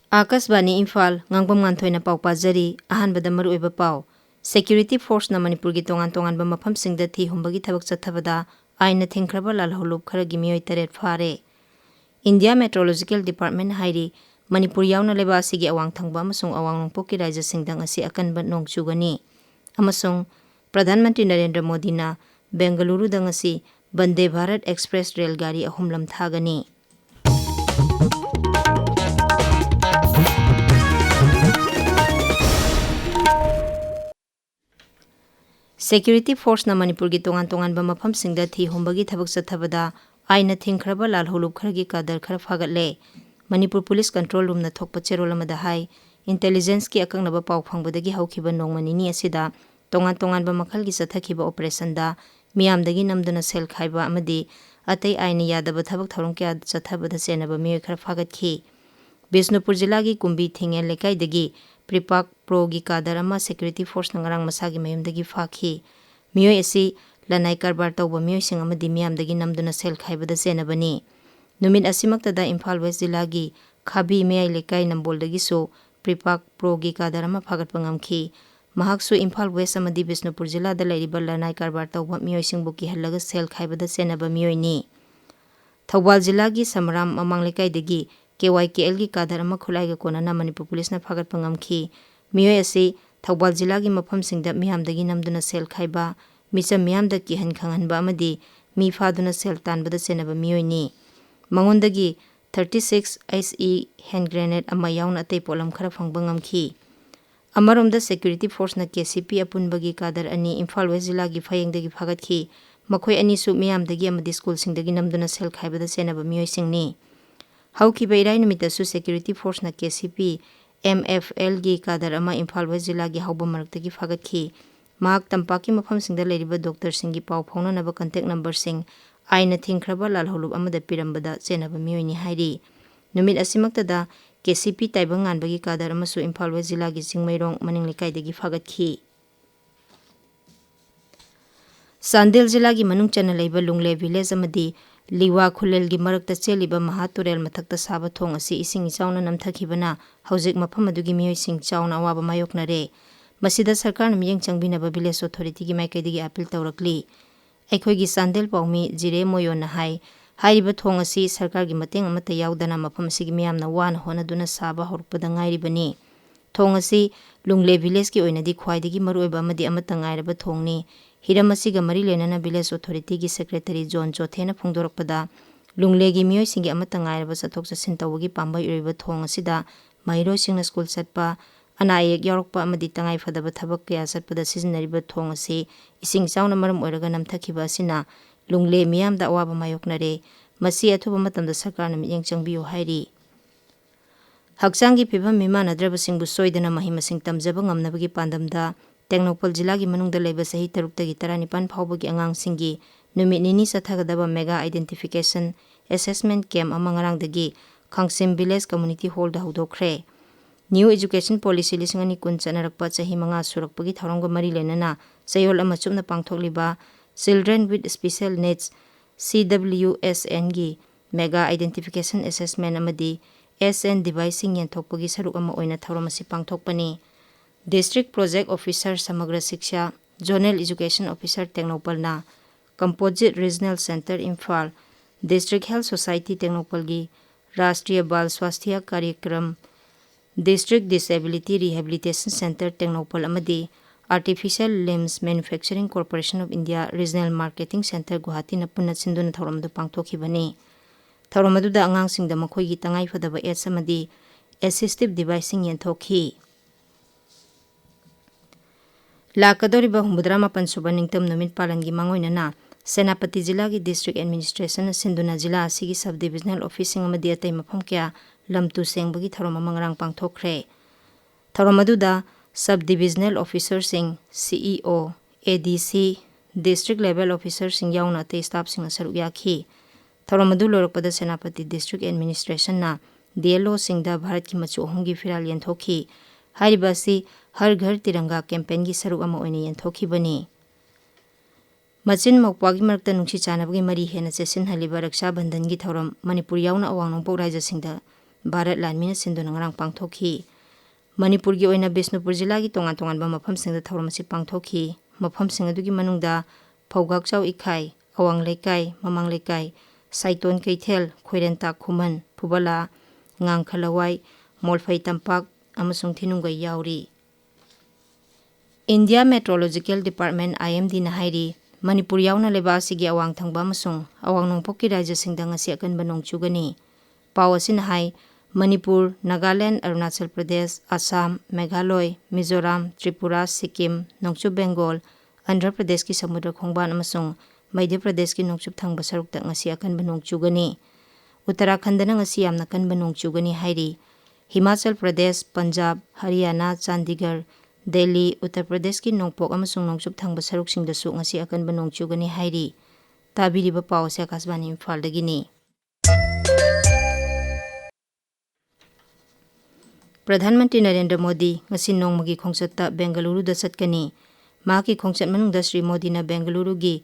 Akasbani Imphal Ngangbam Nganthoi na pau pajari ahanbada maruoiba pau Security Force na Manipur gi tongan ba mafamsingda thi humbagi thabak chathabada aina thingkraba lalholup kharagi mioi taret phare India Meteorological Department hairi Manipur yauna leba asigi awang thangba amasung awang nongpokki raja singdang asi akanba nong chugani amasung Pradhan Mantri Narendra Modi na Bengaluru dang asi Bande Bharat Express Rail Gari ahumlam thagani Security Force na Manipur gi tongan ba mafamsingda thi humbagi thabak chathabada aina thingkraba lalholup kharagi kadar khar phagatle Manipur Police Control Room na thokpa cherol amada hai intelligence ki akangnaba pau phangbadagi haukiba nongmanini asida tongan ba makhalgi chathakiba operation da miyamdagi namduna sel khaiba amadi atai aina yadaba thabak tharong kya chathabada senaba mioi khar phagatki Bisnupur jila gi kumbi thingel lekai dagi Pripak Pro gi kadar ama Security Force na ngarang masagi mayumdagi fakhi mioi asi lanai karbar tawba mioi sing amadi miyamdagi namduna sel khaibada senabani numit asimakta da Imphal West jila gi khabi meyai lekai namboldagi so Pripak Pro gi kadar ama phagat pangamki mahaksu Imphal West amadi Bisnupur jila da lairiba lanai karbar tawba mioi sing buki halaga sel khaibada senaba mioi ni Thawbal jila gi Samram amang lekai dagi KYKL gi kadar ama khulai ga konana Manipur Police na phagat pangamki mioi asi Thawbal jila gi mafamsingda miyamdagi namduna sel khaiba micha miyamda ki han khanganba amadi mi phaduna sel tanbada senaba mioi ni mangondagi 36 SE hand grenade ama yauna atei polam khara phangba ngamki amaromda Security Force na KCP apunbagi kadar ani Imphal West jila gi phayengdagi phagatki makhoi ani su miyamdagi amadi school singdagi namduna sel khaibada senaba mioi singni Hauki Bairai numitasu Security Force na KCP MFL gi kadar ama Imphal West jila gi hauba maraktagi phagatki mahak tampaki mafam singda leiriba doctor singi pau phaunanaba contact number sing aina thingkraba lalholup amada pirambada chenaba mioi ni hairi numit asimakta da KCP taibang nganbagi kadar amasu Imphal West jila gi singmairong maning lekaidagi phagatki Sandil jila gi manung chana leiba lungle village amadi Liwa Khulel gi marakta cheliba Mahaturel mathakta saba thong asi ising ichauna namthakibana hojik mafam adugi mioi sing chauna awaba mayoknare masida sarkar na miyeng changbinaba village authority gi maikaidagi appeal tawrakli aikhoi gi Sandel Paumi Jire Moyo na hai hairiba thong asi sarkar gi mateng amata yaudana mafam asigi miyamna wana honaduna saba horukpada ngairibani thong asi lungle village gi oinadi khwaidagi maruoiba amadi amata ngairaba thongni Hiramasiga mari lenana village authority gi secretary John Jothena phongdorakpada lunglegi mioi singi amata ngairaba chathok chasin tawagi pambai uriba thong asida mairo singna school chatpa anayek yarokpa amadi tangai fadaba thabak kya chatpada sizinariba thong asi ising chauna maram oiraga namthakiba asina lungle miyamda awaba mayoknare masi athuba matamda sarkarna miyeng changbiyo hairi hakchangi phibam mimanadraba singbu soidana mahimasing tamjaba ngamnabagi pandamda Tengnopal jila gi manungda leiba sahi 6 tagi 19 phawbagi angang singi numit nini sathagadaba mega identification assessment camp ama ngarangdagi Khangsim village community hall da hawdokre new education policy lisingani kun chanarakpa chahi manga surakpagi tharongga mari lenana sayol ama chumna pangthokliba children with special needs CWSN gi mega identification assessment amadi SN device yenthokpagi saruk ama oina thauromasi pangthokpani District Project Officer Samagra Shiksha, Zonal Education Officer Tengnopal na Composite Regional Center Imphal, District Health Society Tengnopal gi Rashtriya Bal Swasthya Karyakram, District Disability Rehabilitation Center Tengnopal amadi Artificial Limbs Manufacturing Corporation of India Regional Marketing Center Guwahati na punna sinduna thauramdu pangthokhibani. Thauramadu da angang singda makhoi gi tangai fadaba aids amadi assistive device sing yenthokhi. Lakadoriba Humudra Mapan Suba Ningtam Numit Palangi Mangoinana, Senapati Jila gi District Administration Sinduna Jila Asigi Subdivisional Officing Amadi Atay Mapam Kya Lamtu Sengbagi Tharoma Mangrang Pangthokre. Tharomaduda Subdivisional Officer Sing CEO, ADC, District Level Officer Sing Yauna Atay Staff Sing Asaruk Yakhi. Tharomadu Lorokpada Senapati District Administration na DLO Singda Bharat ki machu ohungi firal yenthokhi. Haribasi Har Ghar Tiranga campaign gi saruk ama oina yenthokibani. Machin mokpagi marakta nungsi chanabagi mari hena chesin haliba Raksha Bandhan gi thoram Manipur yauna awang nongpok raja singda Bharat Lanmina Sinduna ngarang pangthokhi. Manipur gi oina Bisnupur jila gi tongan tongan ba mafam singda thawram si pangthokhi. Mafam sing adugi manungda Phawgakchau Ikhai, Awang Lekai, Mamang Lekai, Saiton Keithel, Khoirenta Khuman, Phubala, Ngangkhalawai, Molphai Tampak amasung Thinungai yauri. India Meteorological Department IMD na hairi Manipur yauna leba asigi awang thangba amasung awang nongpokki rajya singda ngasi akanba nongchugani. Paw asin hai Manipur, Nagaland, Arunachal Pradesh, Assam, Meghalaya, Mizoram, Tripura, Sikkim, Nongchup Bengal, Andhra Pradesh ki samudra khongban amasung Madhya Pradesh ki nongchup thangba sarukta ngasi akanba nongchugani. Uttarakhand na ngasi yamna kanba nongchugani hairi Himachal Pradesh, Punjab, Haryana, Chandigarh, Delhi, Uttar Pradesh ki nongpok amasung nongchup thangba saruk singdasu ngasi akanba nongchugani hairi. Tabiriba paw se Akashvani Imphal dagini. Pradhanmantri Narendra Modi ngasi nongmagi khongchatta Bengaluru da chatkani. Maki khongchat manungda Sri Modi na Bengaluru gi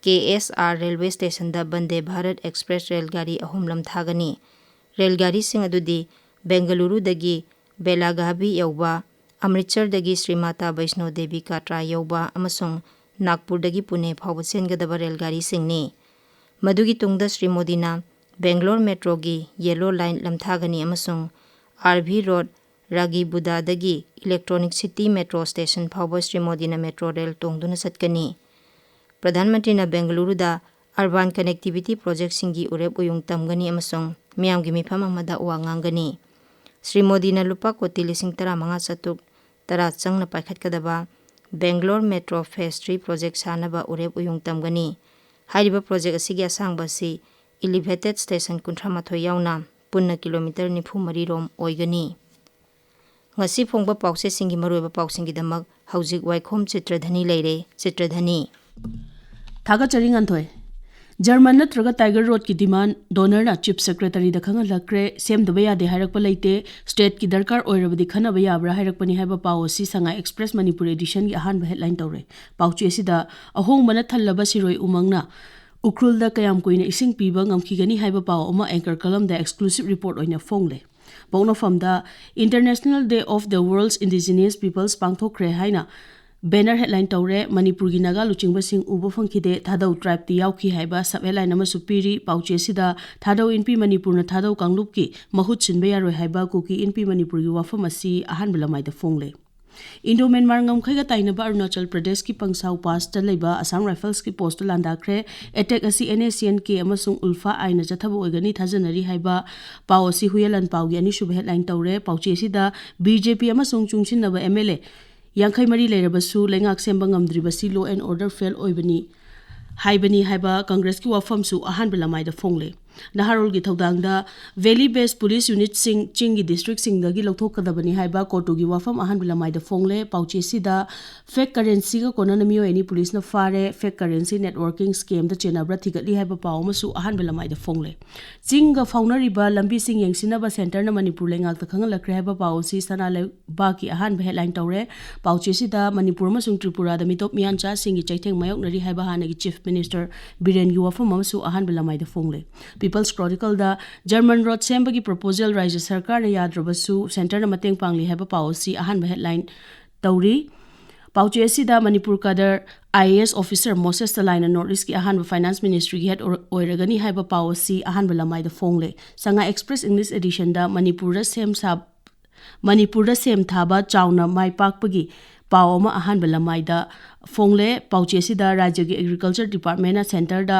KSR Railway Station da Bande Bharat Express Rail Gari ahumlam thagani. Rail Gari sing adudi Bengaluru dagi Belagavi yauba, Amritsar dagi Sri Mata Vaishno Devi Katra yauba amasung Nagpur dagi Pune phawba sengadaba Rail Gari singni. Madugi tungda Sri Modi na Bangalore Metro gi Yellow Line lamthagani amasung RV Road Ragi Buddha dagi Electronic City Metro Station phawba Sri Modi na Metro Rail tongduna satkani. Pradhan Mantri na Bengaluru da Urban Connectivity Project singi urep uyung tamgani amasung miyamgi mifam amada uwa ngangani. Sri Modi na lupa koti lising tara mga satuk tara chang na paikhat kadaba Bangalore Metro Phase 3 Project sanaba urep uyung tamgani. Hairiba project asigi asang basi elevated station kunthamathoi yauna punna kilometer nifu marirom oigani. Ngasi phongba pause singi maruiba pausingi damak haujik Waikhom Chitradhani leire. Chitradhani Thagachari Nganthoi German natraga Tiger Road ki demand donor na chief secretary da khanga lakre sem da baya de hairak palaite state ki darkar oirabadi khana baya bra hairak pani haiba paw si sanga express Manipur edition gi ahan ba headline tawre pauchi asida ahong mana thallaba siroi umangna ukrul da kayam koina ising piba ngamkhigani haiba paw oma anchor column da exclusive report oina fongle Bongno from the International Day of the World's Indigenous Peoples Pangthokre haina Banner headline tawre Manipur gi naga luchingba sing ubo phangkhide thadau tribe ti yauki haiba sub headline ama supiri pauche sida thadau inpi Manipur na thadau kanglup ki mahut sinbe yaroi haiba kuki inpi Manipur gi wafam asi ahan belamai da fongle Indo Myanmar ngam khaiga tainaba Arunachal Pradesh ki Pangsau Pass ta leiba Assam Rifles ki post landa khre attack asi NACN ke amasung ulfa aina jathaba oigani thajanari haiba paw asi huyelan paw gi ani shub headline tawre pauche sida BJP amasung chungchin naba MLA Yankhai Mari Lerabasu Lengak Semba Ngamdribasi Law and Order Fail Oibani Haibani Haiba Congress ki wafam su ahan belamai da fongle Naharol gi thodangda Valley Based Police Unit sing Chingi District sing dagi lokthok kadabani haiba kotu gi wafam ahan belamai da fongle pauche sida fake currency ga konanami ani police na fare fake currency networking scam da chenabra thigatli haiba paw masu ahan belamai da fongle Chinga faunari ba lambi sing yengsina ba center na Manipur lengak ta khangal lakre haiba paw si sana le ba ki ahan headline tawre pauche sida Manipur masung Tripura da mitop miancha singi chaitheng mayok nari haiba hanagi chief minister Biren gi wafam masu ahan belamai da fongle People's Chronicle da German road sembagi proposal Rajya Sarkar na yadrabasu center na mateng pangli haiba policy ahan headline tawri pauche asida Manipur kadar IAS officer Moses Talaina Northeast ki ahan finance ministry head oiragani haiba policy ahan belamai da fongle sanga express English edition da Manipur da sem thaba chauna mai pakpagi paw ma ahan belamai da fongle pauche asida rajya gi agriculture department na center da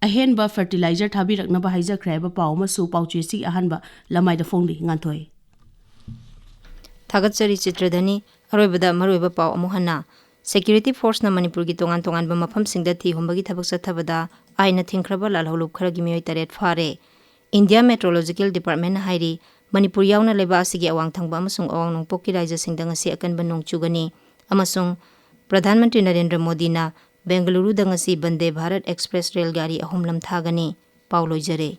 ahen ba fertilizer thabi rakna ba haija kreba pawma su pauche si ahan ba lamai da fongli nganthoi Thagachari Chitradhani aroibada maroiba paw amuhana security force na Manipur gi tongan tongan ba mafam singda thi humbagi thabak sathabada aina thingkraba lalholub khara gi mioi taret fare India Meteorological Department na hairi Manipur yauna leba asigi awang thangba amasung awang nongpok ki rajya singda ngasi akan ba nongchugani amasung Pradhan Mantri Narendra Modi na Bengaluru da ngasi Bande Bharat Express Rail Gari ahumlam thagani Pauloi jare